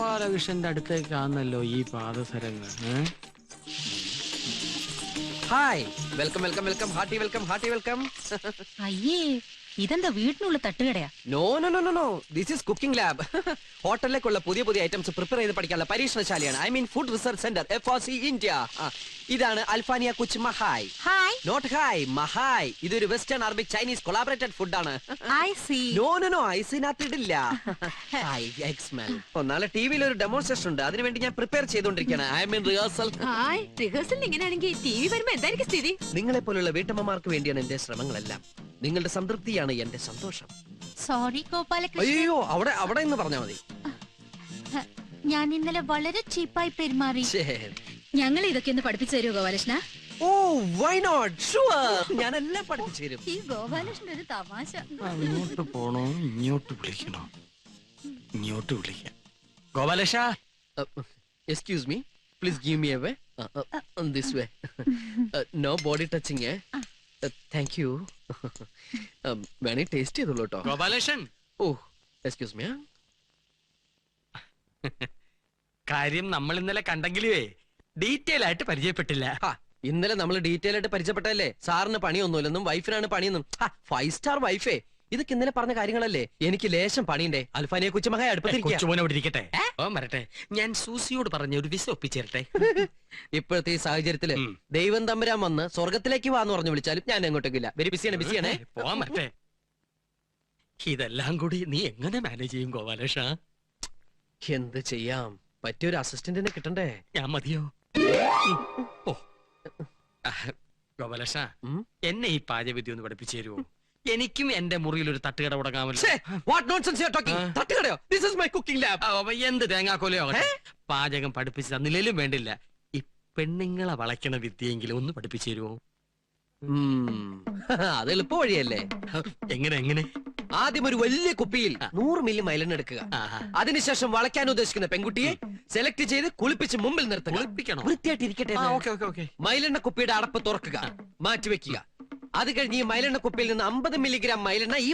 ഗോപാലകൃഷ്ണന്റെ അടുത്തേക്കാണല്ലോ ഈ പാദസരങ്ങൾ. Hi, welcome welcome welcome, hearty welcome, hearty welcome. അയ്യേ, ഇതെന്താ വീട്ടിനുള്ള തട്ടുകടയാ? No no no no no, this is cooking lab. ഹോട്ടലിലേക്കുള്ള പുതിയ പുതിയ ഐറ്റംസ് പ്രിപ്പയർ ചെയ്ത് പഠിക്കാനുള്ള പരീക്ഷണശാലയാണ്. I mean food research centre, FRC India. ഇതാണ് അൽഫാനിയ കുച്ച് മഹായ്. ഹായ്. നോട്ട് ഹായ്, മഹായ്. ഇതൊരു western Arabic Chinese collaborated food ആണ്. I see. No no no, ഐസിനകത്ത് ഇടില്ല. നാളെ ടിവിയിൽ ഒരു ഡെമോൺസ്ട്രേഷൻ ഉണ്ട്, അതിനുവേണ്ടി ഞാൻ prepare ചെയ്തോണ്ടിരിക്കുകയാണ്. I mean rehearsal. Rehearsal ഇങ്ങനെയാണെങ്കിൽ ടിവി വരുമ്പോ എന്തായിരിക്കും സ്ഥിതി? നിങ്ങളെ പോലുള്ള വീട്ടമ്മമാർക്ക് വേണ്ടിയാണ് എന്റെ ശ്രമങ്ങളെല്ലാം. നിങ്ങളുടെ സംതൃപ്തിയാണ് എന്റെ സന്തോഷം. സോറി ഗോപാലകൃഷ്ണൻ. അയ്യോ, അവിടെ അവിടെ എന്ന് പറഞ്ഞാ മതി. ഞാൻ ഇന്നലെ വളരെ ചീപ്പായി പെരുമാറി. ഞങ്ങൾ ഇതൊക്കെ ഒന്ന് പഠിപ്പിച്ചു തരുമോ ഗോപാലകൃഷ്ണ? ഓ, വൈ നോട്ട്, ഷുവർ. ഞാനെല്ലാം പഠിപ്പിച്ചു തരും. ഈ ഗോപാലകൃഷ്ണൻ ഒരു തമാശ. അങ്ങോട്ട് പോണോ ഇങ്ങോട്ട് വിളിക്കണോ? ഇങ്ങോട്ട് വിളിക്കാം. Gopalakrishna, excuse me, please give me a way. This way. No body touching. Thank you. വേണേ ടേസ്റ്റ് ചെയ്തോളൂ കേട്ടോ. ഗോപാലകൃഷ്ണൻ. Oh, excuse me. കാര്യം നമ്മൾ ഇന്നലെ കണ്ടെങ്കിലേ ഡീറ്റെയിൽ ആയിട്ട് പരിചയപ്പെട്ടില്ല. ഇന്നലെ നമ്മൾ ഡീറ്റെയിൽ ആയിട്ട് പരിചയപ്പെട്ടല്ലേ. സാറിന് പണിയൊന്നുമില്ലെന്നും വൈഫിനാണ് പണിയെന്നും. 5 സ്റ്റാർ വൈഫേ. ഇതൊക്കെ ഇന്നലെ പറഞ്ഞ കാര്യങ്ങളല്ലേ. എനിക്ക് ലേശം പണിയുണ്ടേ. അൽഫാനിയെ കുച്ചുമഹായ അടുപ്പത്തിരിക്കട്ടെ. ഓ വരട്ടെ, ഞാൻ സൂസിയോട് പറഞ്ഞ ഒരു വിസ ഒപ്പിച്ചേരട്ടെ. ഇപ്പോഴത്തെ ഈ സാഹചര്യത്തില് ദൈവം തമ്പുരാൻ വന്ന് സ്വർഗത്തിലേക്ക് വാന്ന് പറഞ്ഞു വിളിച്ചാലും ഞാൻ എങ്ങോട്ടേക്കില്ല. വെരി ബിസിയാണേ. പോവാൻ വരട്ടെ. ഇതെല്ലാം കൂടി നീ എങ്ങനെ മാനേജ് ചെയ്യും ഗോപാലകൃഷ്ണ? എന്ത് ചെയ്യാം, പറ്റിയൊരു അസിസ്റ്റന്റിനെ കിട്ടണ്ടേ. ഞാൻ മതിയോ? ഓ ഗോപാലകൃഷ്ണ, എന്നെ ഈ പാചകവിദ്യ ഒന്ന് പഠിപ്പിച്ചു തരുമോ? എനിക്കും എന്റെ മുറിയിൽ ഒരു തട്ടുകട തുടങ്ങാമല്ലോ. എന്ത് തേങ്ങാക്കോലയോ പാചകം പഠിപ്പിച്ചു തന്നില്ലേലും വേണ്ടില്ല. ഈ പെണ്ണുങ്ങളെ വളയ്ക്കണ വിദ്യയെങ്കിലും ഒന്ന് പഠിപ്പിച്ചു തരുമോ? അത് എളുപ്പ വഴിയല്ലേ. എങ്ങനെ? ആദ്യം ഒരു വലിയ കുപ്പിയിൽ 100 മില്ലി മൈലെണ്ണ എടുക്കുക. അതിനുശേഷം വളയ്ക്കാൻ ഉദ്ദേശിക്കുന്ന പെൺകുട്ടിയെ സെലക്ട് ചെയ്ത് കുളിപ്പിച്ച് മുമ്പിൽ നിർത്തുക. കുളിപ്പിക്കണം, വൃത്തിയായിട്ട് ഇരിക്കട്ടെ. മൈലെണ്ണ കുപ്പിയുടെ അടപ്പ് തുറക്കുക, മാറ്റിവെക്കുക. അത് കഴിഞ്ഞ് ഈ മൈലെണ്ണ കുപ്പിയിൽ നിന്ന് 50 മില്ലിഗ്രാം മൈലെണ്ണ ഈ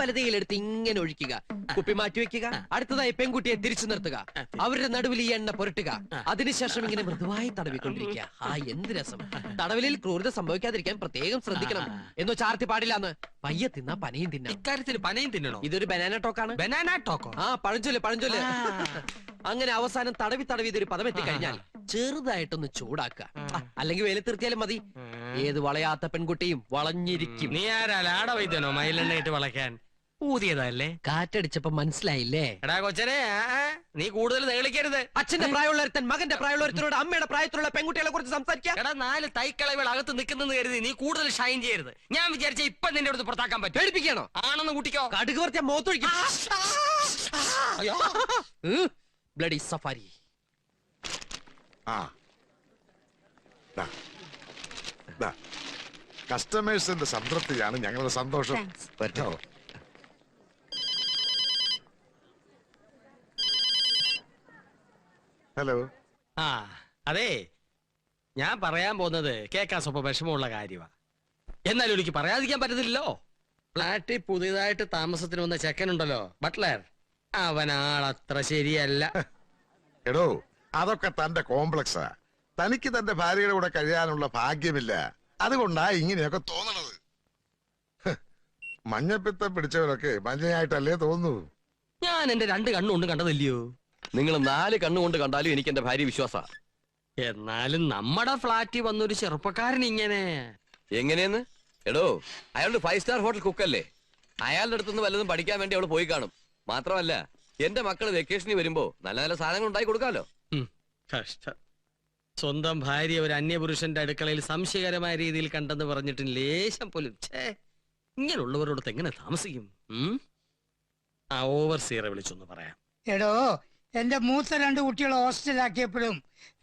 വലതയിൽ എടുത്ത് ഇങ്ങനെ ഒഴിക്കുക. കുപ്പി മാറ്റിവെക്കുക. അടുത്തതായി പെൺകുട്ടിയെ തിരിച്ചു നിർത്തുക. അവരുടെ നടുവിൽ ഈ എണ്ണ പുരട്ടുക. അതിനുശേഷം ഇങ്ങനെ മൃദുവായി തടവിക്കൊണ്ടിരിക്കുക. എന്ത് രസം. തടവിലിൽ ക്രൂരത സംഭവിക്കാതിരിക്കാൻ പ്രത്യേകം ശ്രദ്ധിക്കണം. എന്നോ ചാർത്തി പാടില്ലാന്ന്. പയ്യെ തിന്നാ പനയും തിന്നാം. ഇക്കാര്യത്തിൽ പനയും തിന്നണോ? ഇതൊരു ബനാന ടോക്കാണ്. Banana Toko? പഴഞ്ചൊല്ല്. അങ്ങനെ അവസാനം തടവി ഇതൊരു പദം എത്തിക്കഴിഞ്ഞാൽ ചെറുതായിട്ടൊന്ന് ചൂടാക്കുക. അല്ലെങ്കിൽ വെയിലത്തിർത്തിയാലും മതി. ഏത് വളയാത്ത പെൺകുട്ടിയും വളഞ്ഞിരിക്കും. നീ ആരാ ലാട വൈദ്യനോ മയിലെണ്ണയിട്ട് വളയ്ക്കാൻ? ഊതിയതല്ലേ? കാറ്റടിച്ചപ്പോ മനസ്സിലായില്ലേ? എടാ കൊച്ചനെ, നീ കൂടുതൽ നേളിക്കരുത്. അച്ഛന്റെ പ്രായമുള്ളൊരുത്തൻ മകന്റെ പ്രായമുള്ളൊരുത്തരോട് അമ്മയുടെ പ്രായത്തിലുള്ള പെൺകുട്ടികളെ കുറിച്ച് സംസാരിക്കാം. എടാ, 4 തൈക്കളവുകൾ അകത്ത് നിൽക്കുന്നെന്ന് കരുതി നീ കൂടുതൽ ഷൈൻ ചെയ്യരുത്. ഞാൻ വിചാരിച്ച ഇപ്പൊ നിന്റെ അടുത്ത് പുറത്താക്കാൻ പറ്റും. പേടിപ്പിക്കണോ? ആണെന്ന് കൂട്ടിക്കോ. കടുക് വർത്തിയ മോത്തൊഴിക്കും. Bloody safari. കസ്റ്റമേഴ്സിന്റെ സംതൃപ്തിയാണ് ഞങ്ങളുടെ സന്തോഷം. ഹലോ. അതെ, ഞാൻ പറയാൻ പോകുന്നത് കേൾക്കാൻ സ്വപ്പം വിഷമമുള്ള കാര്യമാ. എന്നാലും എനിക്ക് പറയാതിരിക്കാൻ പറ്റത്തില്ലല്ലോ. ഫ്ലാറ്റിൽ പുതിയതായിട്ട് താമസത്തിന് വന്ന ചെക്കനുണ്ടല്ലോ, ബട്ട്ലർ, അവനാളത്ര ശരിയല്ല. എടോ, അതൊക്കെ തന്റെ കോംപ്ലക്സാ. തനിക്ക് തന്റെ ഭാര്യയുടെ കൂടെ കഴിയാനുള്ള ഭാഗ്യമില്ല. അതുകൊണ്ടാ ഇങ്ങനെയൊക്കെ തോന്നണത്. മഞ്ഞപ്പിത്തം പിടിച്ചവരൊക്കെ മഞ്ഞയായിട്ടല്ലേ തോന്നൂ. ഞാൻ എന്റെ 2 കണ്ണുകൊണ്ട് കണ്ടതല്ലയോ. നിങ്ങൾ 4 കണ്ണുകൊണ്ട് കണ്ടാലും എനിക്ക് എന്റെ ഭാര്യ വിശ്വാസ. എന്നാലും നമ്മുടെ ഫ്ലാറ്റിൽ വന്നൊരു ചെറുപ്പക്കാരൻ ഇങ്ങനെ എങ്ങനെയെന്ന്? എടോ, അയാളുടെ 5 സ്റ്റാർ ഹോട്ടൽ കുക്കല്ലേ. അയാളുടെ അടുത്തുനിന്ന് വല്ലതും പഠിക്കാൻ വേണ്ടി അവള് പോയി കാണും. മാത്രമല്ല, എന്റെ മക്കള് വെക്കേഷനിൽ വരുമ്പോ നല്ല നല്ല സാധനങ്ങൾ ഉണ്ടായി കൊടുക്കാലോ. കഷ്ടം. സ്വന്തം ഭാര്യ ഒരു അന്യപുരുഷന്റെ അടുക്കളയിൽ സംശയകരമായ രീതിയിൽ കണ്ടെന്ന് പറഞ്ഞിട്ട് ലേശം പോലും. ഇങ്ങനെയുള്ളവരോടൊത്ത് എങ്ങനെ താമസിക്കും? ഓവർസിയറെ വിളിച്ചൊന്ന് പറയാം. എടോ, എന്റെ മൂത്ത 2 കുട്ടികളെ ഹോസ്റ്റലാക്കിയപ്പോഴും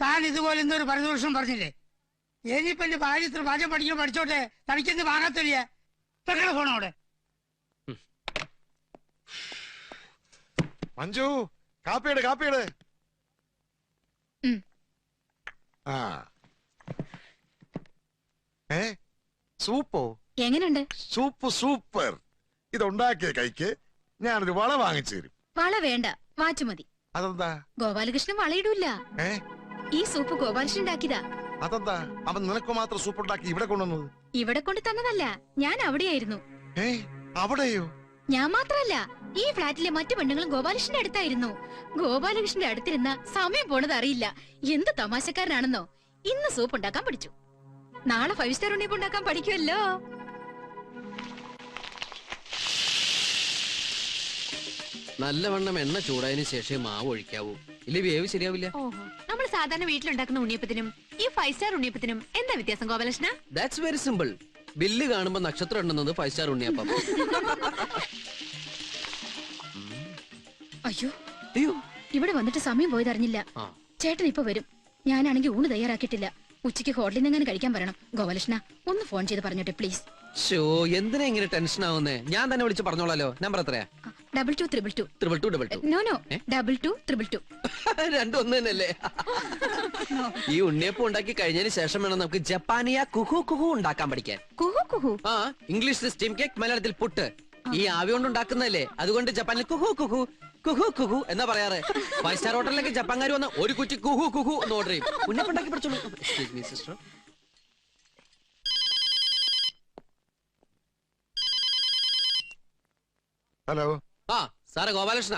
താൻ ഇതുപോലെ എന്തൊരു പരിദോഷം പറഞ്ഞില്ലേ? ഇനിയിപ്പോ എന്റെ ഭാര്യ ഇത്ര പാചകം പഠിച്ചോട്ടെ, തനിക്കെന്ത് വാങ്ങാത്തില്ല. ഫോണോടെ മഞ്ജു, കാപ്പിയുടെ. സൂപ്പോ? എങ്ങനെയുണ്ട്? സൂപ്പർ. ഇതുണ്ടാക്കിയ കൈക്ക് ഞാനൊരു വള വാങ്ങിച്ചു തരും. വള വേണ്ട, വാച്ച് മതി. അതെന്താ? ഗോപാലകൃഷ്ണൻ വളയിടൂല. ഏ ഈ സൂപ്പ് ഗോപാലകൃഷ്ണൻ ഉണ്ടാക്കിയതാ. അതെന്താ? അവൻ നിനക്ക് മാത്രം സൂപ്പുണ്ടാക്കി ഇവിടെ കൊണ്ടുവന്നത്? ഇവിടെ കൊണ്ട് തന്നതല്ല, ഞാൻ അവിടെയായിരുന്നു. ഏ അവിടെയോ? ഞാൻ മാത്രല്ല, ഈ ഫ്ലാറ്റിലെ മറ്റു പെണ്ണുങ്ങളും ഗോപാലകൃഷ്ണന്റെ അടുത്തായിരുന്നു. ഗോപാലകൃഷ്ണന്റെ അടുത്തിരുന്ന സമയം പോണത് അറിയില്ല. എന്ത് തമാശക്കാരനാണെന്നോ. ഇന്ന് സൂപ്പ് ഉണ്ടാക്കാൻ പഠിച്ചു, നാളെ 5 സ്റ്റാർ ഉണ്ണിയപ്പം ഉണ്ടാക്കാൻ പഠിക്കുമല്ലോ. നല്ലവണ്ണം എണ്ണ ചൂടായതിനു ശേഷം മാവ് ഒഴിക്കാവൂ, ഇല്ല വേവ് ശരിയാവില്ല. ഓഹോ, നമ്മൾ സാധാരണ വീട്ടിലുണ്ടാക്കുന്ന ഉണ്ണിയപ്പത്തിനും ഈ 5 സ്റ്റാർ ഉണ്ണിയപ്പത്തിനും എന്താ വ്യത്യാസം Gopalakrishna? That's very simple. Bill കാണുമ്പോ നക്ഷത്രം എണ്ണുന്നത് 5 സ്റ്റാർ ഉണ്ണിയപ്പം. അയ്യോ, അയ്യോ, ഇവിടെ വന്നിട്ട് സമയം പോയതറിഞ്ഞില്ല. ആ. ചേട്ടൻ ഇപ്പൊ വരും. ഞാനാണെങ്കിൽ ഊണ് തയ്യാറാക്കിയിട്ടില്ല. ഉച്ചയ്ക്ക് ഹോട്ടലിൽ നിന്ന് എങ്ങനെ കഴിക്കാൻ പറയണം. ഗോപാലകൃഷ്ണ ഒന്ന് ഫോൺ ചെയ്ത് പറഞ്ഞോട്ടെ പ്ലീസ്. ഷോ, എന്തിനാ ഇങ്ങനെ ടെൻഷൻ ആവുന്നേ? ഞാൻ തന്നെ വിളിച്ച് പറഞ്ഞോളാലോ. നമ്പർ എത്രയാ? 2222. 2222. നോ 2222. രണ്ടും ഒന്ന് തന്നെയല്ലേ? ഈ ഉണ്ണിയപ്പം ഉണ്ടാക്കി കഴിഞ്ഞതിന് ശേഷം വേണം നമുക്ക് ജപ്പാനിയ കുഹു കുഹു ഉണ്ടാക്കാൻ പഠിക്കാൻ. കുഹു കുഹു. ആ, ഇംഗ്ലീഷിൽ സ്റ്റീം കേക്ക്, മലയാളത്തിൽ പുട്ട്. ഈ ആവി കൊണ്ട് ഉണ്ടാക്കുന്നതല്ലേ, അതുകൊണ്ട് ജപ്പാനിൽ കുഹു കുഹു കുഹു കുഹു എന്നാ പറയാറ്. 5 സ്റ്റാർ ഹോട്ടലിലേക്ക് ജപ്പാൻകാർ വന്ന് ഒരു കുറ്റി കുഹു കുഹു എന്ന് ഓർഡർ ചെയ്യും. ഉണ്ണിയപ്പം ഉണ്ടാക്കി പഠിച്ചോളൂ. Excuse me, sister. ഹലോ, ആ സാറ് ഗോപാലകൃഷ്ണ,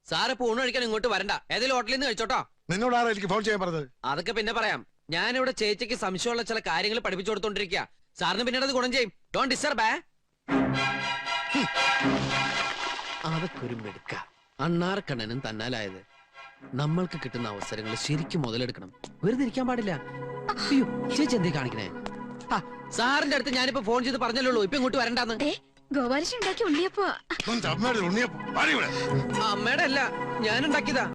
സാറ് ഇപ്പൊ ഊണ് കഴിക്കാൻ ഇങ്ങോട്ട് വരണ്ട, ഏതെങ്കിലും ഹോട്ടലിൽ നിന്ന് കഴിച്ചോട്ടോ. നിന്നോട് ആരാ എനിക്ക് ഫോൺ ചെയ്യാൻ പറഞ്ഞത്? അതൊക്കെ പിന്നെ പറയാം. ഞാനിവിടെ ചേച്ചിക്ക് സംശയമുള്ള ചില കാര്യങ്ങൾ പഠിപ്പിച്ചു കൊടുത്തോണ്ടിരിക്കുക. സാറിന് പിന്നീട് അത് ഗുണം ചെയ്യും. Don't disturb. അതൊക്കെ ഒരു മെടുക്ക. അണ്ണാർക്കണ്ണനും തന്നാലായത്. നമ്മൾക്ക് കിട്ടുന്ന അവസരങ്ങൾ ശരിക്കും മുതലെടുക്കണം, വെറുതെ ഇരിക്കാൻ പാടില്ല. അയ്യോ, ചേച്ചി എന്തേ കാണിക്കണേ? ആ, സാറിന്റെ അടുത്ത് ഞാനിപ്പോ ഫോൺ ചെയ്ത് പറഞ്ഞല്ലോ ഇപ്പൊ ഇങ്ങോട്ട് വരണ്ടാന്ന്. ഗോപാലകൃഷ്ണൻ ഉണ്ടാക്കി ഉണ്ണിയപ്പോ. അമ്മയുടെ ഉണ്ണിയപ്പം പാടി ഇവിടെ. അമ്മയുടെ അല്ല, ഞാൻ ഉണ്ടാക്കിയതാ.